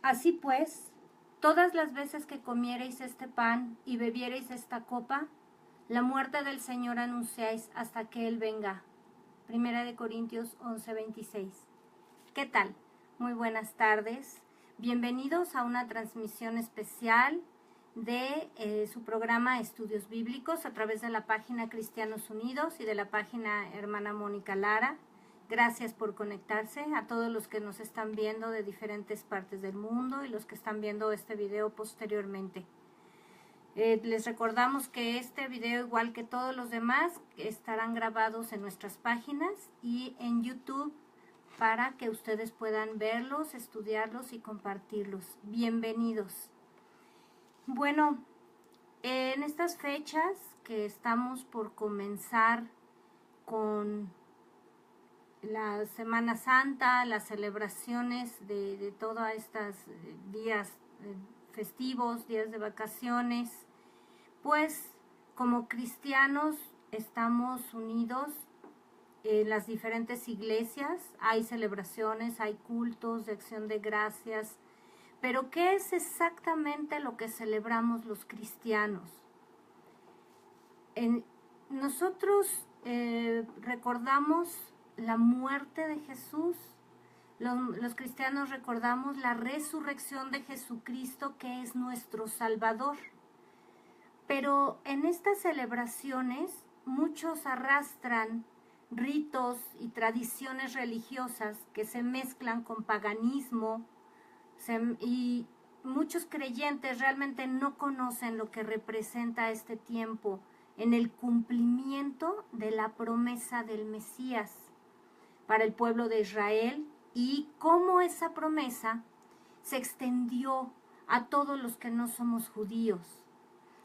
Así pues, todas las veces que comiereis este pan y bebiereis esta copa, la muerte del Señor anunciáis hasta que Él venga. 1 Corintios 11:26. ¿Qué tal? Muy buenas tardes. Bienvenidos a una transmisión especial de su programa Estudios Bíblicos a través de la página Cristianos Unidos y de la página Hermana Mónica Lara. Gracias por conectarse a todos los que nos están viendo de diferentes partes del mundo y los que están viendo este video posteriormente. Les recordamos que este video, igual que todos los demás, estarán grabados en nuestras páginas y en YouTube para que ustedes puedan verlos, estudiarlos y compartirlos. Bienvenidos. Bueno, en estas fechas que estamos por comenzar con la Semana Santa, las celebraciones de todos estos días festivos, días de vacaciones, pues como cristianos estamos unidos en las diferentes iglesias, hay celebraciones, hay cultos de acción de gracias, pero ¿qué es exactamente lo que celebramos los cristianos? Nosotros recordamos la muerte de Jesús. Los cristianos recordamos la resurrección de Jesucristo, que es nuestro Salvador. Pero en estas celebraciones muchos arrastran ritos y tradiciones religiosas que se mezclan con paganismo, y muchos creyentes realmente no conocen lo que representa este tiempo en el cumplimiento de la promesa del Mesías para el pueblo de Israel y cómo esa promesa se extendió a todos los que no somos judíos.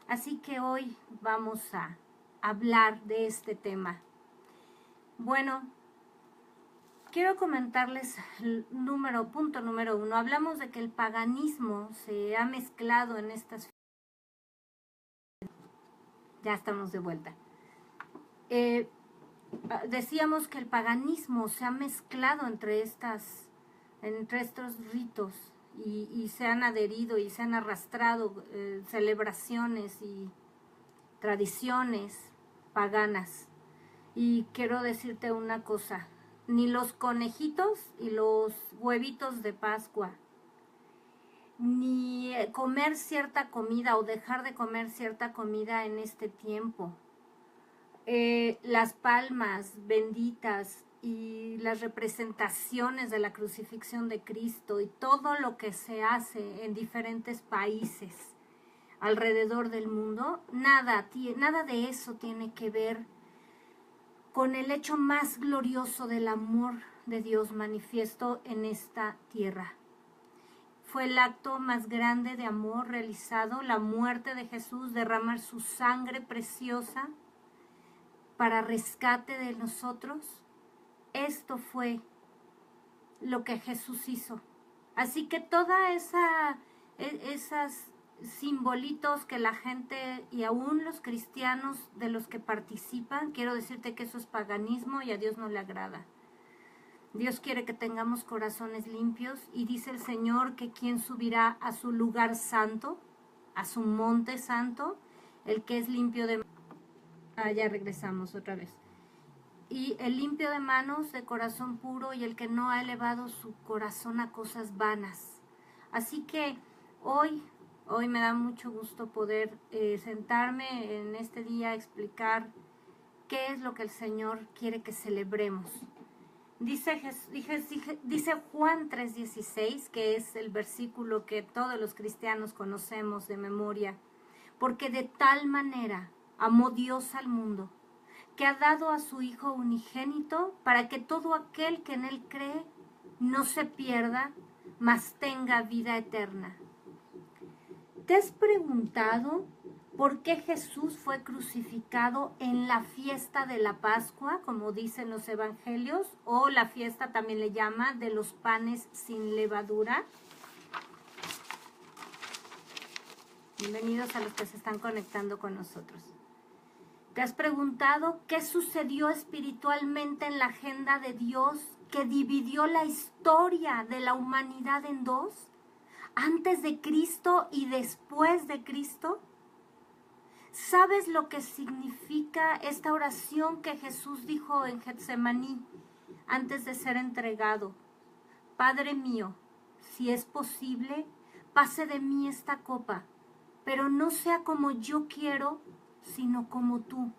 Así que hoy vamos a hablar de este tema. Bueno, quiero comentarles punto número 1. Hablamos de que el paganismo se ha mezclado en estas... Ya estamos de vuelta. Decíamos que el paganismo se ha mezclado entre estos ritos y se han adherido y se han arrastrado celebraciones y tradiciones paganas. Y quiero decirte una cosa, ni los conejitos y los huevitos de Pascua, ni comer cierta comida o dejar de comer cierta comida en este tiempo, las palmas benditas y las representaciones de la crucifixión de Cristo y todo lo que se hace en diferentes países alrededor del mundo, nada de eso tiene que ver con el hecho más glorioso del amor de Dios manifiesto en esta tierra. Fue el acto más grande de amor realizado, la muerte de Jesús, derramar su sangre preciosa para rescate de nosotros. Esto fue lo que Jesús hizo. Así que toda esas simbolitos que la gente y aún los cristianos de los que participan, quiero decirte que eso es paganismo y a Dios no le agrada. Dios quiere que tengamos corazones limpios y dice el Señor que quien subirá a su lugar santo, a su monte santo, el que es limpio de... ya regresamos otra vez. Y el limpio de manos, de corazón puro, y el que no ha elevado su corazón a cosas vanas. Así que hoy me da mucho gusto poder sentarme en este día a explicar qué es lo que el Señor quiere que celebremos. Dice Juan 3:16, que es el versículo que todos los cristianos conocemos de memoria, porque de tal manera amó Dios al mundo, que ha dado a su Hijo unigénito para que todo aquel que en Él cree no se pierda, mas tenga vida eterna. ¿Te has preguntado por qué Jesús fue crucificado en la fiesta de la Pascua, como dicen los evangelios, o la fiesta también le llama de los panes sin levadura? Bienvenidos a los que se están conectando con nosotros. ¿Te has preguntado qué sucedió espiritualmente en la agenda de Dios que dividió la historia de la humanidad en dos? antes de Cristo y después de Cristo? ¿Sabes lo que significa esta oración que Jesús dijo en Getsemaní antes de ser entregado? Padre mío, si es posible, pase de mí esta copa, pero no sea como yo quiero, sino como tú.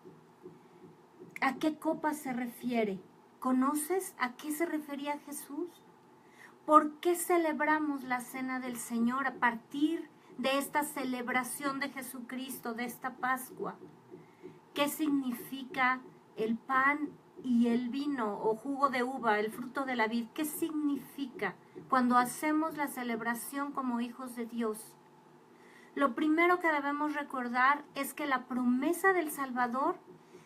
¿A qué copa se refiere? ¿Conoces a qué se refería Jesús? ¿Por qué celebramos la Cena del Señor a partir de esta celebración de Jesucristo, de esta Pascua? ¿Qué significa el pan y el vino o jugo de uva, el fruto de la vid? ¿Qué significa cuando hacemos la celebración como hijos de Dios? Lo primero que debemos recordar es que la promesa del Salvador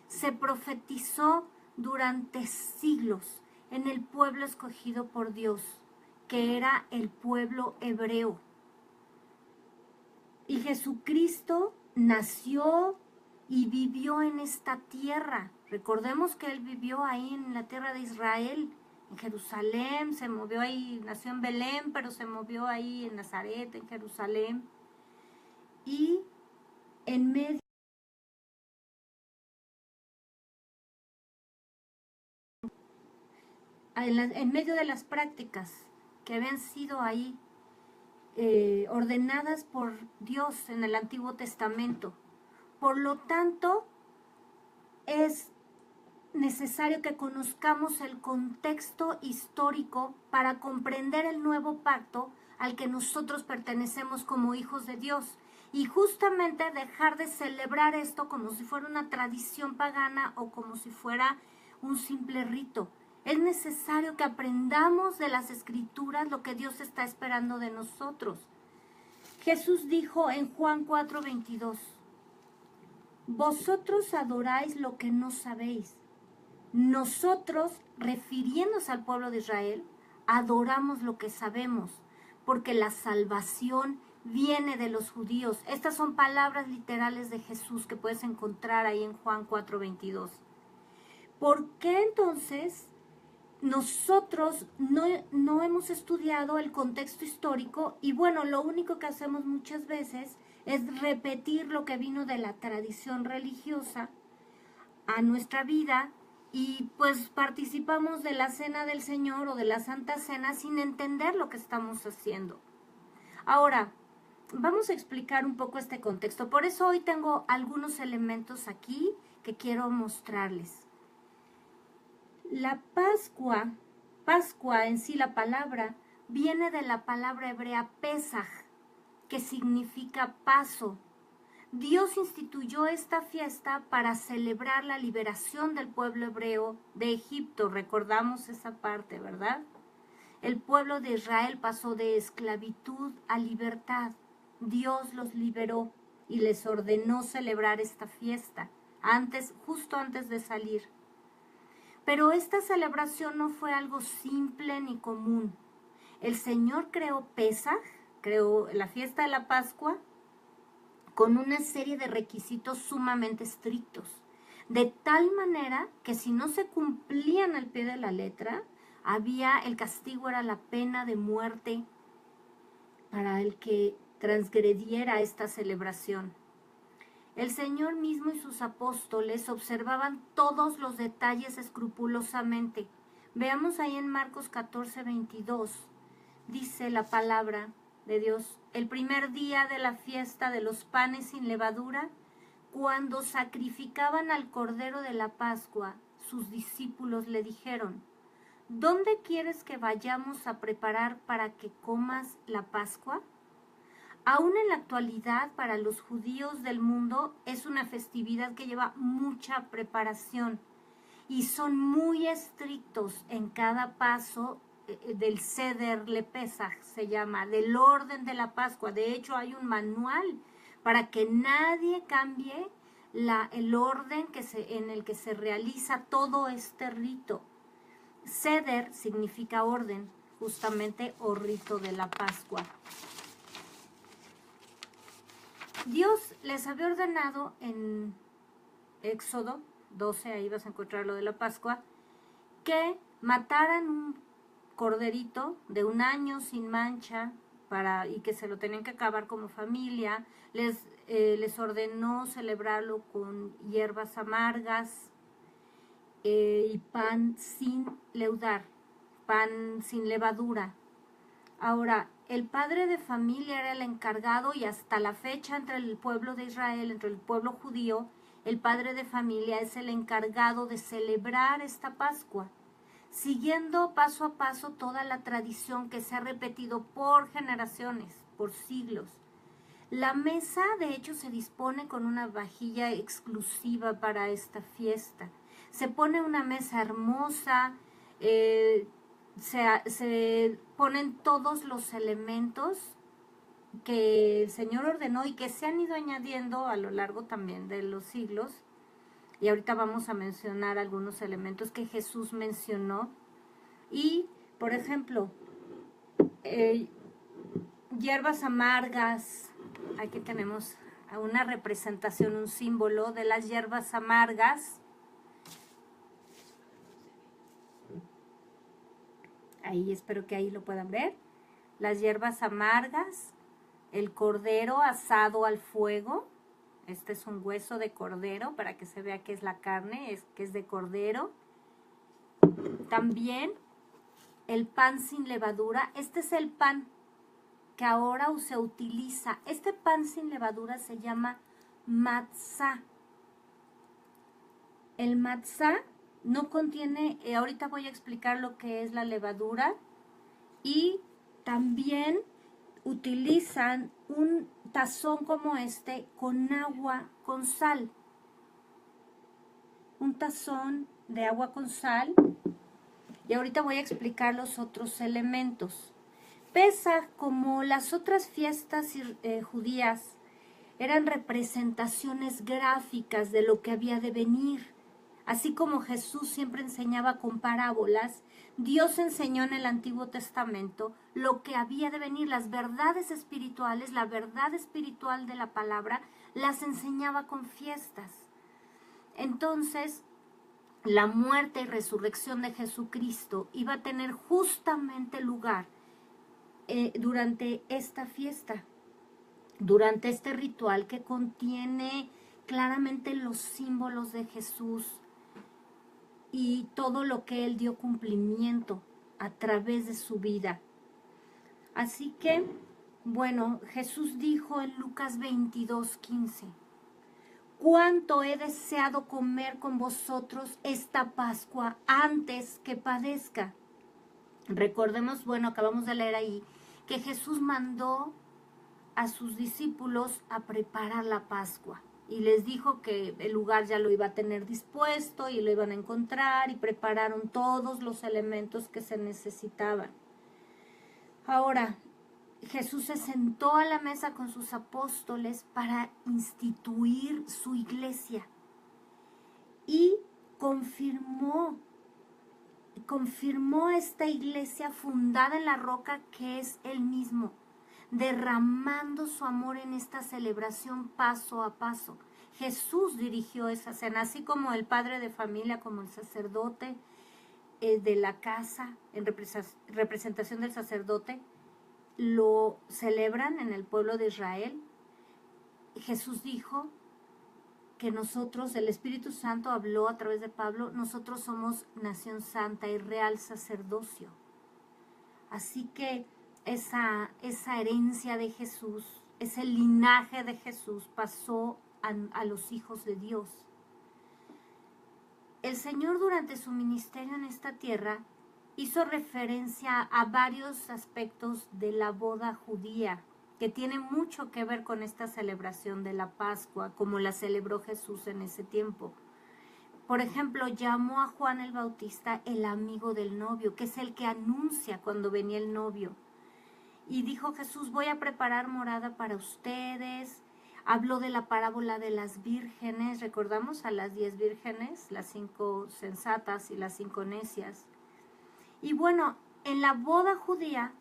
se profetizó durante siglos en el pueblo escogido por Dios, que era el pueblo hebreo. Y Jesucristo nació y vivió en esta tierra. Recordemos que Él vivió ahí en la tierra de Israel, en Jerusalén, se movió ahí, nació en Belén, pero se movió ahí en Nazaret, en Jerusalén. Y en medio de las prácticas que habían sido ahí ordenadas por Dios en el Antiguo Testamento. Por lo tanto, es necesario que conozcamos el contexto histórico para comprender el nuevo pacto al que nosotros pertenecemos como hijos de Dios. Y justamente dejar de celebrar esto como si fuera una tradición pagana o como si fuera un simple rito. Es necesario que aprendamos de las Escrituras lo que Dios está esperando de nosotros. Jesús dijo en Juan 4:22, vosotros adoráis lo que no sabéis. Nosotros, refiriéndose al pueblo de Israel, adoramos lo que sabemos, porque la salvación viene de los judíos. Estas son palabras literales de Jesús que puedes encontrar ahí en Juan 4:22. ¿Por qué entonces nosotros no hemos estudiado el contexto histórico? Y bueno, lo único que hacemos muchas veces es repetir lo que vino de la tradición religiosa a nuestra vida y pues participamos de la Cena del Señor o de la Santa Cena sin entender lo que estamos haciendo. Ahora, vamos a explicar un poco este contexto. Por eso hoy tengo algunos elementos aquí que quiero mostrarles. La Pascua en sí, la palabra, viene de la palabra hebrea Pesaj, que significa paso. Dios instituyó esta fiesta para celebrar la liberación del pueblo hebreo de Egipto. Recordamos esa parte, ¿verdad? El pueblo de Israel pasó de esclavitud a libertad. Dios los liberó y les ordenó celebrar esta fiesta, justo antes de salir. Pero esta celebración no fue algo simple ni común. El Señor creó Pesaj, creó la fiesta de la Pascua, con una serie de requisitos sumamente estrictos, de tal manera que si no se cumplían al pie de la letra, el castigo era la pena de muerte para el que transgrediera esta celebración. El Señor mismo y sus apóstoles observaban todos los detalles escrupulosamente. Veamos ahí en Marcos 14:22, dice la palabra de Dios: el primer día de la fiesta de los panes sin levadura, cuando sacrificaban al Cordero de la Pascua, sus discípulos le dijeron: ¿dónde quieres que vayamos a preparar para que comas la Pascua? Aún en la actualidad, para los judíos del mundo, es una festividad que lleva mucha preparación y son muy estrictos en cada paso del Seder Lepesach, se llama, del orden de la Pascua. De hecho, hay un manual para que nadie cambie el orden en el que se realiza todo este rito. Seder significa orden, justamente, o rito de la Pascua. Dios les había ordenado en Éxodo 12, ahí vas a encontrar lo de la Pascua, que mataran un corderito de 1 año sin mancha y que se lo tenían que acabar como familia. Les ordenó celebrarlo con hierbas amargas y pan sin leudar, pan sin levadura. Ahora, el padre de familia era el encargado, y hasta la fecha entre el pueblo de Israel, entre el pueblo judío, el padre de familia es el encargado de celebrar esta Pascua, siguiendo paso a paso toda la tradición que se ha repetido por generaciones, por siglos. La mesa, de hecho, se dispone con una vajilla exclusiva para esta fiesta. Se pone una mesa hermosa, se ponen todos los elementos que el Señor ordenó y que se han ido añadiendo a lo largo también de los siglos. Y ahorita vamos a mencionar algunos elementos que Jesús mencionó. Y, por ejemplo, hierbas amargas. Aquí tenemos una representación, un símbolo de las hierbas amargas. Ahí, espero que ahí lo puedan ver. Las hierbas amargas, el cordero asado al fuego. Este es un hueso de cordero para que se vea que es la carne, que es de cordero. También el pan sin levadura. Este es el pan que ahora se utiliza. Este pan sin levadura se llama matzá. El matzá no contiene, ahorita voy a explicar lo que es la levadura, y también utilizan un tazón como este con agua con sal. Un tazón de agua con sal, y ahorita voy a explicar los otros elementos. Pesaj, como las otras fiestas judías, eran representaciones gráficas de lo que había de venir. Así como Jesús siempre enseñaba con parábolas, Dios enseñó en el Antiguo Testamento lo que había de venir, las verdades espirituales, la verdad espiritual de la palabra, las enseñaba con fiestas. Entonces, la muerte y resurrección de Jesucristo iba a tener justamente lugar durante esta fiesta, durante este ritual que contiene claramente los símbolos de Jesús y todo lo que Él dio cumplimiento a través de su vida. Así que, bueno, Jesús dijo en Lucas 22:15, «Cuánto he deseado comer con vosotros esta Pascua antes que padezca». Recordemos, bueno, acabamos de leer ahí, que Jesús mandó a sus discípulos a preparar la Pascua. Y les dijo que el lugar ya lo iba a tener dispuesto y lo iban a encontrar, y prepararon todos los elementos que se necesitaban. Ahora, Jesús se sentó a la mesa con sus apóstoles para instituir su iglesia y confirmó esta iglesia fundada en la roca que es Él mismo, derramando su amor en esta celebración paso a paso. Jesús dirigió esa cena, así como el padre de familia, como el sacerdote de la casa, en representación del sacerdote, lo celebran en el pueblo de Israel. Jesús dijo que nosotros, el Espíritu Santo habló a través de Pablo, nosotros somos nación santa y real sacerdocio. Así que esa herencia de Jesús, ese linaje de Jesús pasó a los hijos de Dios. El Señor, durante su ministerio en esta tierra, hizo referencia a varios aspectos de la boda judía que tiene mucho que ver con esta celebración de la Pascua, como la celebró Jesús en ese tiempo. Por ejemplo, llamó a Juan el Bautista el amigo del novio, que es el que anuncia cuando venía el novio. Y dijo Jesús, voy a preparar morada para ustedes. Habló de la parábola de las vírgenes, recordamos a las 10 vírgenes, las 5 sensatas y las 5 necias. Y bueno, en la boda judía,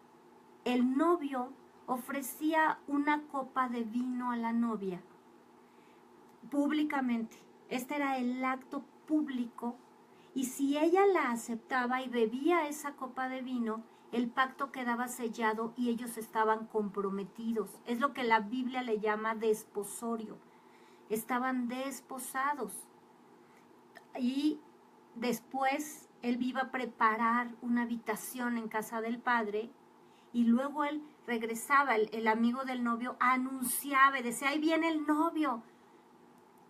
el novio ofrecía una copa de vino a la novia, públicamente. Este era el acto público, y si ella la aceptaba y bebía esa copa de vino, el pacto quedaba sellado y ellos estaban comprometidos. Es lo que la Biblia le llama desposorio. Estaban desposados. Y después él iba a preparar una habitación en casa del padre y luego él regresaba, el amigo del novio anunciaba y decía, ahí viene el novio.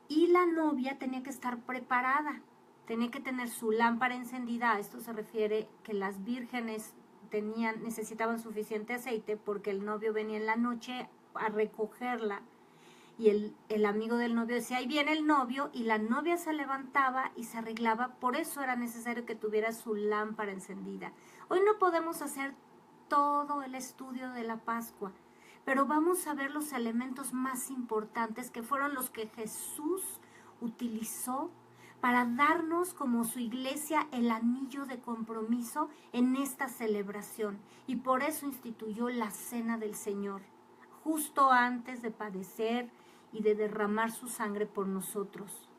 Y la novia tenía que estar preparada, tenía que tener su lámpara encendida. A esto se refiere que las vírgenes necesitaban suficiente aceite porque el novio venía en la noche a recogerla. Y el amigo del novio decía, ahí viene el novio, y la novia se levantaba y se arreglaba. Por eso era necesario que tuviera su lámpara encendida. Hoy no podemos hacer todo el estudio de la Pascua, pero vamos a ver los elementos más importantes que fueron los que Jesús utilizó para darnos como su iglesia el anillo de compromiso en esta celebración. Y por eso instituyó la Cena del Señor, justo antes de padecer y de derramar su sangre por nosotros.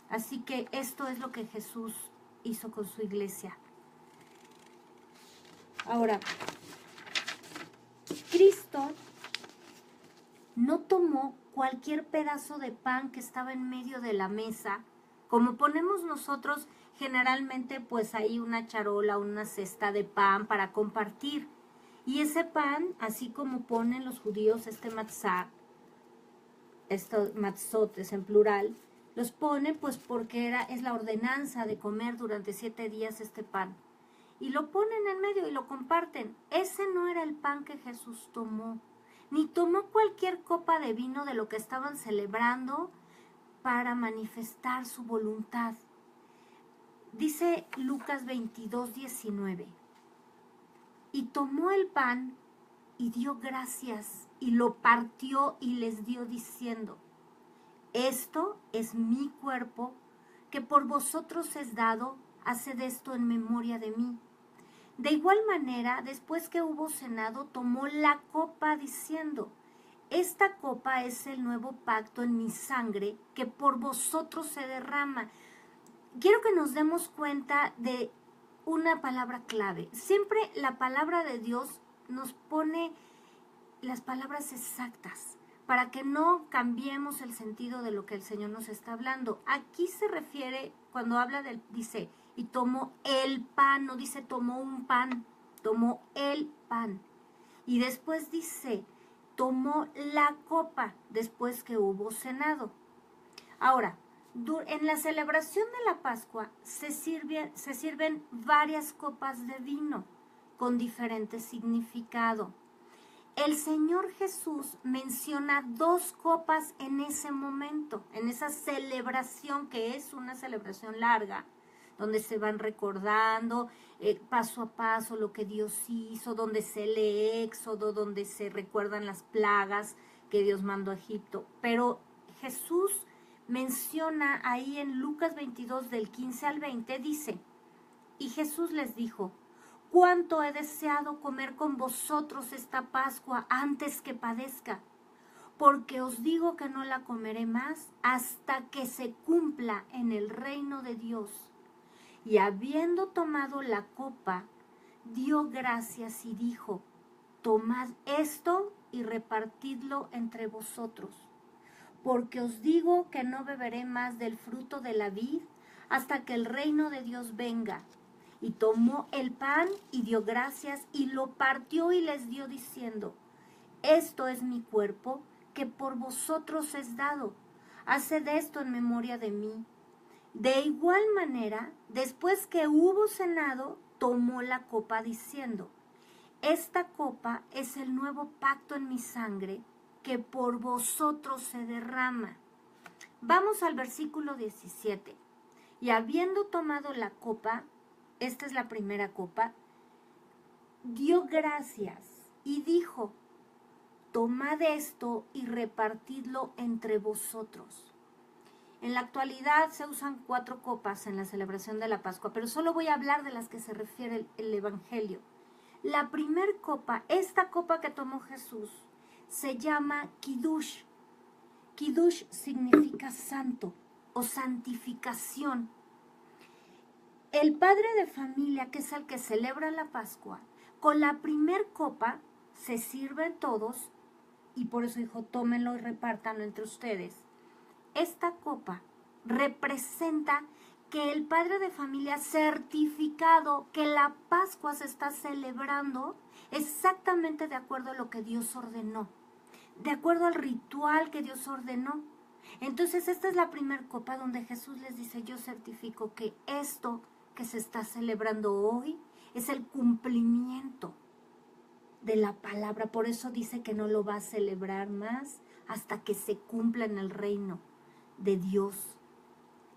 Así que esto es lo que Jesús hizo con su iglesia. Ahora, Cristo no tomó cualquier pedazo de pan que estaba en medio de la mesa, como ponemos nosotros generalmente, pues ahí una charola, una cesta de pan para compartir. Y ese pan, así como ponen los judíos este matzah, estos matzotes en plural, los ponen pues porque es la ordenanza de comer durante 7 días este pan. Y lo ponen en medio y lo comparten. Ese no era el pan que Jesús tomó, ni tomó cualquier copa de vino de lo que estaban celebrando para manifestar su voluntad. Dice Lucas 22:19. Y tomó el pan y dio gracias y lo partió y les dio diciendo, esto es mi cuerpo que por vosotros es dado, haced esto en memoria de mí. De igual manera, después que hubo cenado, tomó la copa diciendo, esta copa es el nuevo pacto en mi sangre que por vosotros se derrama. Quiero que nos demos cuenta de una palabra clave. Siempre la palabra de Dios nos pone las palabras exactas para que no cambiemos el sentido de lo que el Señor nos está hablando. Aquí se refiere, cuando habla dice, y tomó el pan, no dice tomó un pan, tomó el pan. Y después dice, tomó la copa después que hubo cenado. Ahora, en la celebración de la Pascua se sirven varias copas de vino con diferente significado. El Señor Jesús menciona 2 copas en ese momento, en esa celebración que es una celebración larga, donde se van recordando paso a paso lo que Dios hizo, donde se lee Éxodo, donde se recuerdan las plagas que Dios mandó a Egipto. Pero Jesús menciona ahí en Lucas 22 del 15 al 20, dice, y Jesús les dijo, cuánto he deseado comer con vosotros esta Pascua antes que padezca, porque os digo que no la comeré más hasta que se cumpla en el reino de Dios. Y habiendo tomado la copa, dio gracias y dijo, tomad esto y repartidlo entre vosotros, porque os digo que no beberé más del fruto de la vid hasta que el reino de Dios venga. Y tomó el pan y dio gracias y lo partió y les dio diciendo, esto es mi cuerpo que por vosotros es dado, haced esto en memoria de mí. De igual manera, después que hubo cenado, tomó la copa diciendo, esta copa es el nuevo pacto en mi sangre que por vosotros se derrama. Vamos al versículo 17. Y habiendo tomado la copa, esta es la primera copa, dio gracias y dijo, tomad esto y repartidlo entre vosotros. En la actualidad se usan 4 copas en la celebración de la Pascua, pero solo voy a hablar de las que se refiere el Evangelio. La primer copa, esta copa que tomó Jesús, se llama Kiddush. Kiddush significa santo o santificación. El padre de familia, que es el que celebra la Pascua, Con la primer copa se sirven todos y por eso dijo, tómenlo y repártanlo entre ustedes. Esta copa representa que el padre de familia certificado que la Pascua se está celebrando exactamente de acuerdo a lo que Dios ordenó, de acuerdo al ritual que Dios ordenó. Entonces esta es la primera copa donde Jesús les dice, yo certifico que esto que se está celebrando hoy es el cumplimiento de la palabra. Por eso dice que no lo va a celebrar más hasta que se cumpla en el reino de Dios.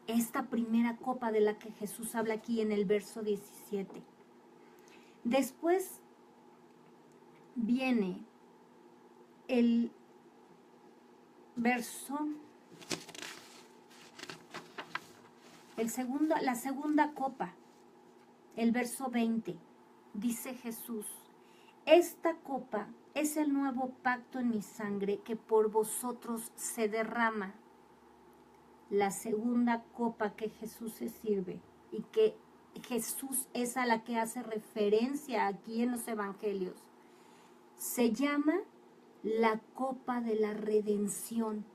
Esta primera copa de la que Jesús habla aquí en el verso 17. Después viene el verso, la segunda copa, el verso 20. Dice Jesús, esta copa es el nuevo pacto en mi sangre que por vosotros se derrama. La segunda copa que Jesús se sirve y que Jesús es a la que hace referencia aquí en los evangelios, se llama la copa de la redención.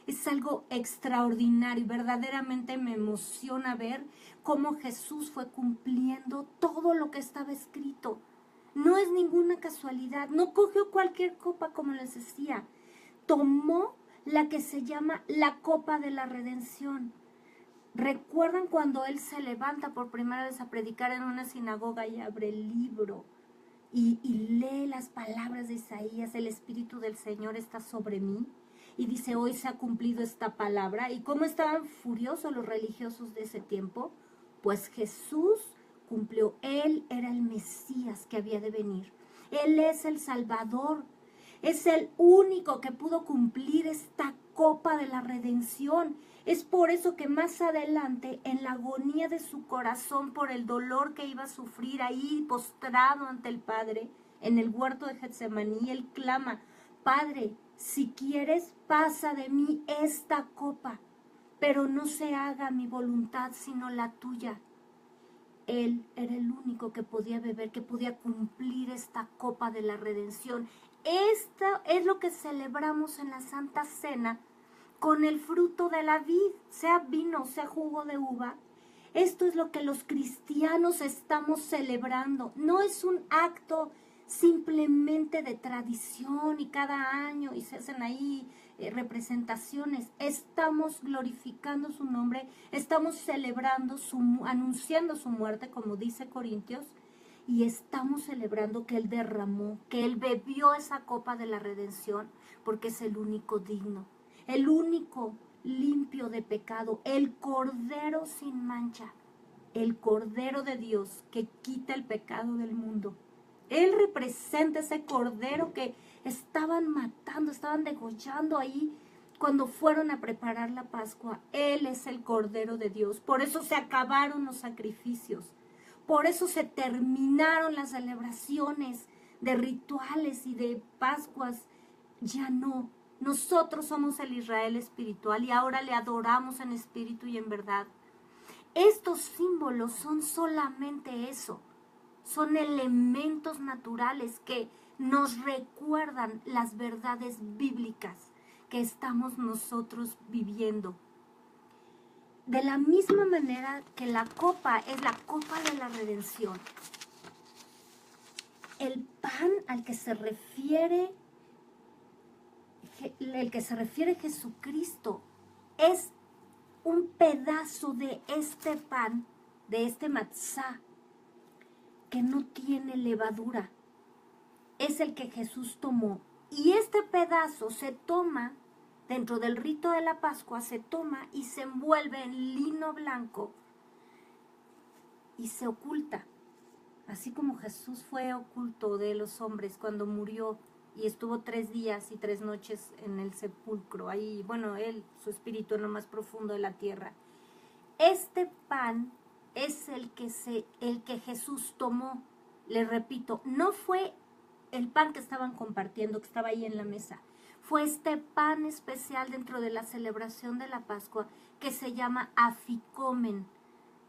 Es algo extraordinario y verdaderamente me emociona ver cómo Jesús fue cumpliendo todo lo que estaba escrito. No es ninguna casualidad, no cogió cualquier copa como les decía, tomó la que se llama la copa de la redención. ¿Recuerdan cuando él se levanta por primera vez a predicar en una sinagoga y abre el libro y lee las palabras de Isaías? El Espíritu del Señor está sobre mí. Y dice, hoy se ha cumplido esta palabra. ¿Y cómo estaban furiosos los religiosos de ese tiempo? Pues Jesús cumplió. Él era el Mesías que había de venir. Él es el Salvador. Es el único que pudo cumplir esta copa de la redención. Es por eso que más adelante, en la agonía de su corazón por el dolor que iba a sufrir ahí postrado ante el Padre, en el huerto de Getsemaní, él clama, Padre, si quieres, pasa de mí esta copa, pero no se haga mi voluntad sino la tuya. Él era el único que podía beber, que podía cumplir esta copa de la redención. Esto es lo que celebramos en la Santa Cena con el fruto de la vid, sea vino, sea jugo de uva. Esto es lo que los cristianos estamos celebrando. No es un acto simplemente de tradición y cada año y se hacen ahí representaciones. Estamos glorificando su nombre, estamos celebrando, anunciando su muerte, como dice Corintios, y estamos celebrando que Él derramó, que Él bebió esa copa de la redención, porque es el único digno, el único limpio de pecado, el Cordero sin mancha, el Cordero de Dios que quita el pecado del mundo. Él representa ese Cordero que estaban matando, estaban degollando ahí cuando fueron a preparar la Pascua. Él es el Cordero de Dios. Por eso se acabaron los sacrificios. Por eso se terminaron las celebraciones de rituales y de Pascuas. Ya no. Nosotros somos el Israel espiritual y ahora le adoramos en espíritu y en verdad. Estos símbolos son solamente eso. Son elementos naturales que nos recuerdan las verdades bíblicas que estamos nosotros viviendo. De la misma manera que la copa es la copa de la redención, el pan al que se refiere Jesucristo es un pedazo de este pan, de este matzá, que no tiene levadura. Es el que Jesús tomó. Y este pedazo se toma, dentro del rito de la Pascua, se toma y se envuelve en lino blanco y se oculta. Así como Jesús fue oculto de los hombres cuando murió y estuvo 3 días y 3 noches en el sepulcro. Ahí, bueno, él, su espíritu en lo más profundo de la tierra. Este pan es el que Jesús tomó. Les repito, no fue el pan que estaban compartiendo, que estaba ahí en la mesa. Fue este pan especial dentro de la celebración de la Pascua que se llama afikomen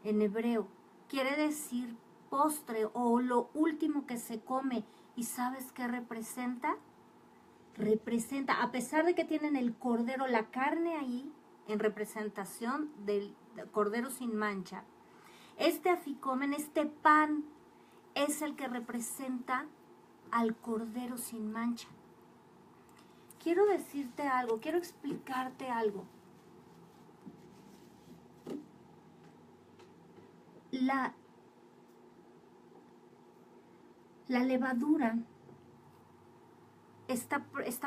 en hebreo. Quiere decir postre o lo último que se come. ¿Y sabes qué representa? Representa, a pesar de que tienen el cordero, la carne ahí, en representación del cordero sin mancha, este aficomen, este pan, es el que representa al cordero sin mancha. Quiero decirte algo, quiero explicarte algo. La levadura está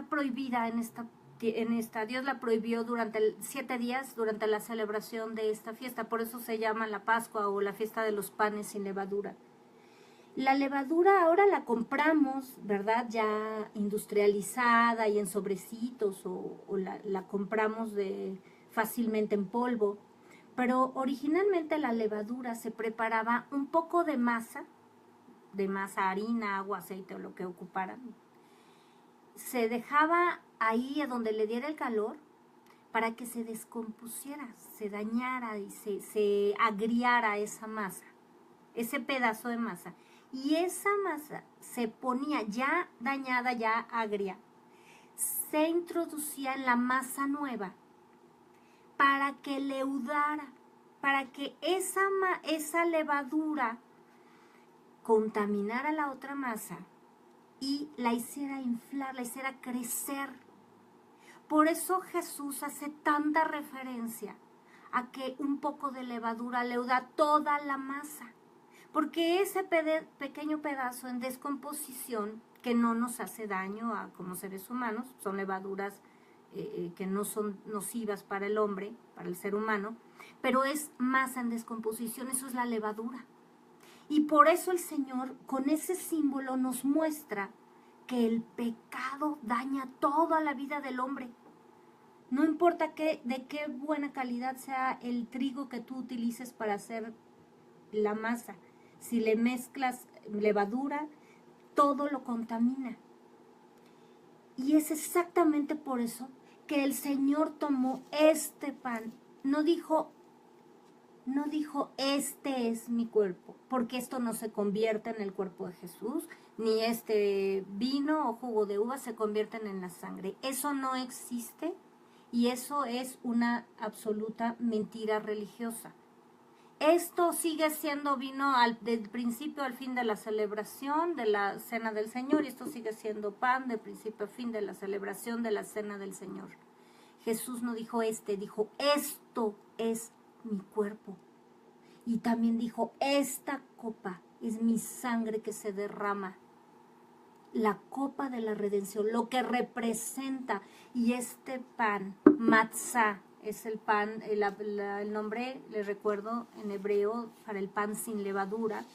prohibida en esta. Dios la prohibió durante 7 días, durante la celebración de esta fiesta. Por eso se llama la Pascua o la fiesta de los panes sin levadura. La levadura ahora la compramos, ¿verdad? Ya industrializada y en sobrecitos o la compramos fácilmente en polvo. Pero originalmente la levadura se preparaba un poco de masa, harina, agua, aceite o lo que ocuparan. Se dejaba ahí a donde le diera el calor para que se descompusiera, se dañara y se agriara esa masa, ese pedazo de masa. Y esa masa se ponía ya dañada, ya agria, se introducía en la masa nueva para que leudara, para que esa levadura contaminara la otra masa y la hiciera inflar, la hiciera crecer. Por eso Jesús hace tanta referencia a que un poco de levadura leuda toda la masa. Porque ese pequeño pedazo en descomposición, que no nos hace daño como seres humanos, son levaduras que no son nocivas para el hombre, para el ser humano, pero es masa en descomposición, eso es la levadura. Y por eso el Señor con ese símbolo nos muestra que el pecado daña toda la vida del hombre. No importa de qué buena calidad sea el trigo que tú utilices para hacer la masa. Si le mezclas levadura, todo lo contamina. Y es exactamente por eso que el Señor tomó este pan. No dijo, este es mi cuerpo, porque esto no se convierte en el cuerpo de Jesús, ni este vino o jugo de uva se convierten en la sangre. Eso no existe y eso es una absoluta mentira religiosa. Esto sigue siendo vino del principio al fin de la celebración de la Cena del Señor, y esto sigue siendo pan del principio al fin de la celebración de la Cena del Señor. Jesús no dijo dijo esto es mi cuerpo. Y también dijo, esta copa es mi sangre que se derrama. La copa de la redención, lo que representa. Y este pan, matzá, es el pan, el nombre, les recuerdo, en hebreo, para el pan sin levadura.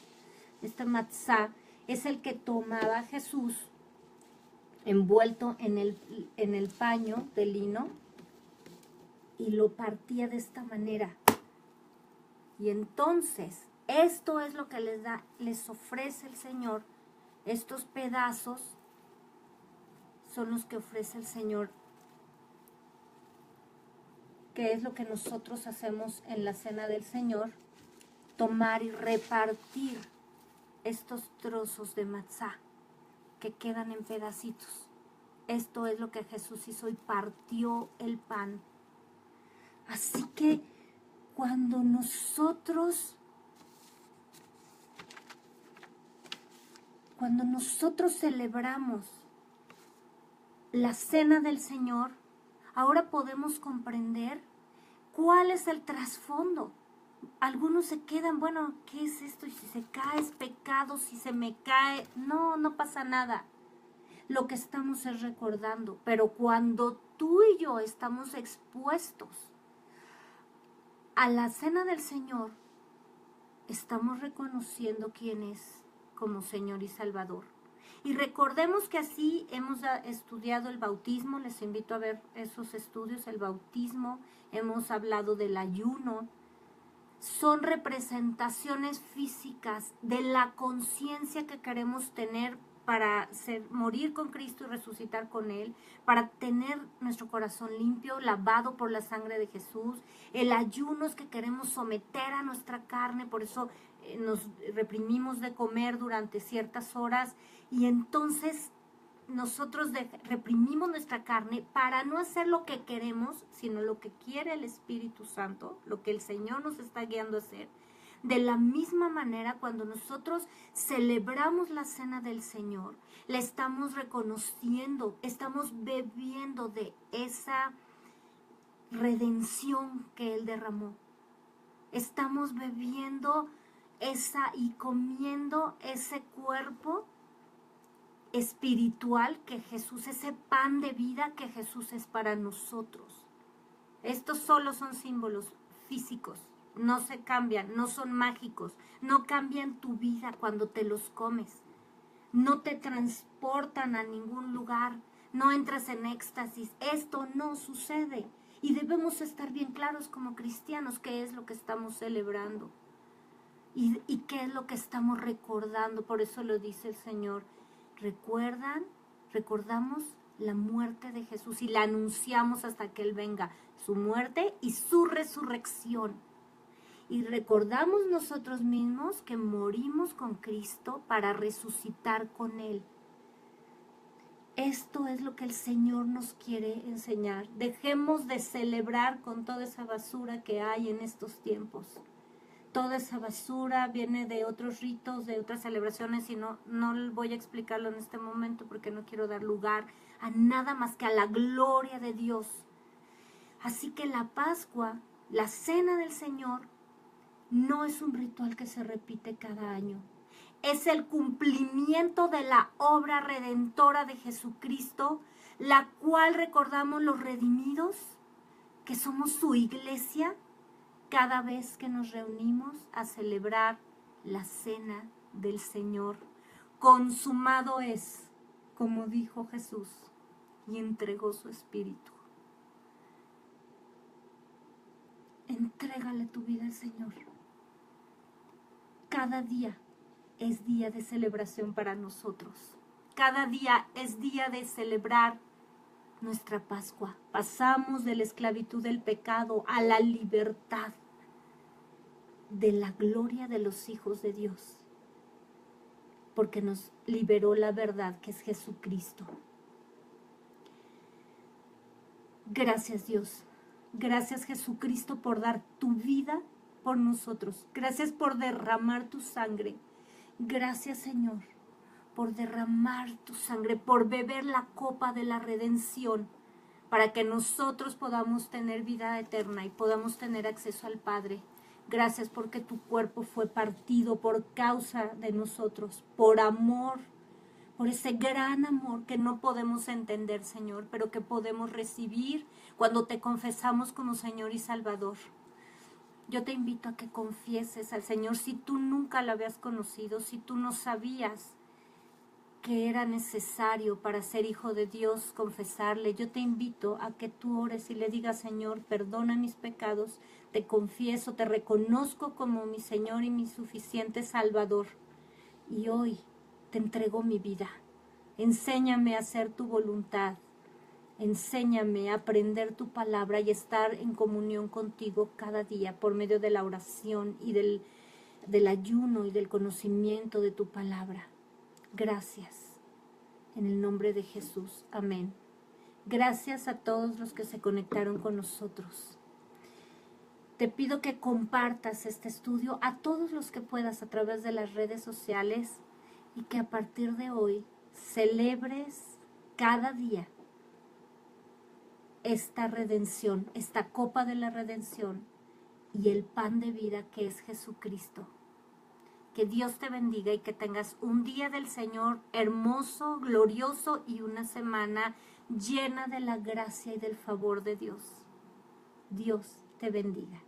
Este matzá es el que tomaba Jesús envuelto en el paño de lino y lo partía de esta manera. Y entonces, esto es lo que les ofrece el Señor. Estos pedazos son los que ofrece el Señor, que es lo que nosotros hacemos en la Cena del Señor, tomar y repartir estos trozos de matzá que quedan en pedacitos. Esto es lo que Jesús hizo y partió el pan. Así que cuando nosotros celebramos la Cena del Señor, ahora podemos comprender cuál es el trasfondo. Algunos se quedan, bueno, ¿qué es esto? Y si se cae es pecado, si se me cae, no pasa nada. Lo que estamos es recordando, pero cuando tú y yo estamos expuestos a la Cena del Señor, estamos reconociendo quién es como Señor y Salvador. Y recordemos que así hemos estudiado el bautismo, les invito a ver esos estudios, el bautismo, hemos hablado del ayuno. Son representaciones físicas de la conciencia que queremos tener para morir con Cristo y resucitar con Él, para tener nuestro corazón limpio, lavado por la sangre de Jesús. El ayuno es que queremos someter a nuestra carne, por eso nos reprimimos de comer durante ciertas horas y entonces nosotros reprimimos nuestra carne para no hacer lo que queremos, sino lo que quiere el Espíritu Santo, lo que el Señor nos está guiando a hacer. De la misma manera, cuando nosotros celebramos la cena del Señor, le estamos reconociendo, estamos bebiendo de esa redención que Él derramó. Estamos bebiendo y comiendo ese cuerpo espiritual que Jesús, ese pan de vida que Jesús es para nosotros. Estos solo son símbolos físicos, no se cambian, no son mágicos, no cambian tu vida cuando te los comes, no te transportan a ningún lugar, no entras en éxtasis, esto no sucede y debemos estar bien claros como cristianos qué es lo que estamos celebrando y qué es lo que estamos recordando. Por eso lo dice el Señor. Recordamos la muerte de Jesús y la anunciamos hasta que Él venga, su muerte y su resurrección. Y recordamos nosotros mismos que morimos con Cristo para resucitar con Él. Esto es lo que el Señor nos quiere enseñar. Dejemos de celebrar con toda esa basura que hay en estos tiempos. Toda esa basura viene de otros ritos, de otras celebraciones y no voy a explicarlo en este momento porque no quiero dar lugar a nada más que a la gloria de Dios. Así que la Pascua, la Cena del Señor, no es un ritual que se repite cada año. Es el cumplimiento de la obra redentora de Jesucristo, la cual recordamos los redimidos, que somos su iglesia, cada vez que nos reunimos a celebrar la cena del Señor. Consumado es, como dijo Jesús, y entregó su espíritu. Entrégale tu vida al Señor. Cada día es día de celebración para nosotros. Cada día es día de celebrar nuestra Pascua. Pasamos de la esclavitud del pecado a la libertad de la gloria de los hijos de Dios, porque nos liberó la verdad que es Jesucristo. Gracias Dios, gracias Jesucristo por dar tu vida por nosotros, gracias por derramar tu sangre, gracias Señor por derramar tu sangre, por beber la copa de la redención, para que nosotros podamos tener vida eterna y podamos tener acceso al Padre. Gracias porque tu cuerpo fue partido por causa de nosotros, por amor, por ese gran amor que no podemos entender, Señor, pero que podemos recibir cuando te confesamos como Señor y Salvador. Yo te invito a que confieses al Señor si tú nunca lo habías conocido, si tú no sabías que era necesario para ser hijo de Dios confesarle. Yo te invito a que tú ores y le digas, Señor, perdona mis pecados, te confieso, te reconozco como mi Señor y mi suficiente Salvador. Y hoy te entrego mi vida. Enséñame a hacer tu voluntad. Enséñame a aprender tu palabra y estar en comunión contigo cada día por medio de la oración y del ayuno y del conocimiento de tu palabra. Gracias. En el nombre de Jesús. Amén. Gracias a todos los que se conectaron con nosotros. Te pido que compartas este estudio a todos los que puedas a través de las redes sociales y que a partir de hoy celebres cada día esta redención, esta copa de la redención y el pan de vida que es Jesucristo. Que Dios te bendiga y que tengas un día del Señor hermoso, glorioso y una semana llena de la gracia y del favor de Dios. Dios te bendiga.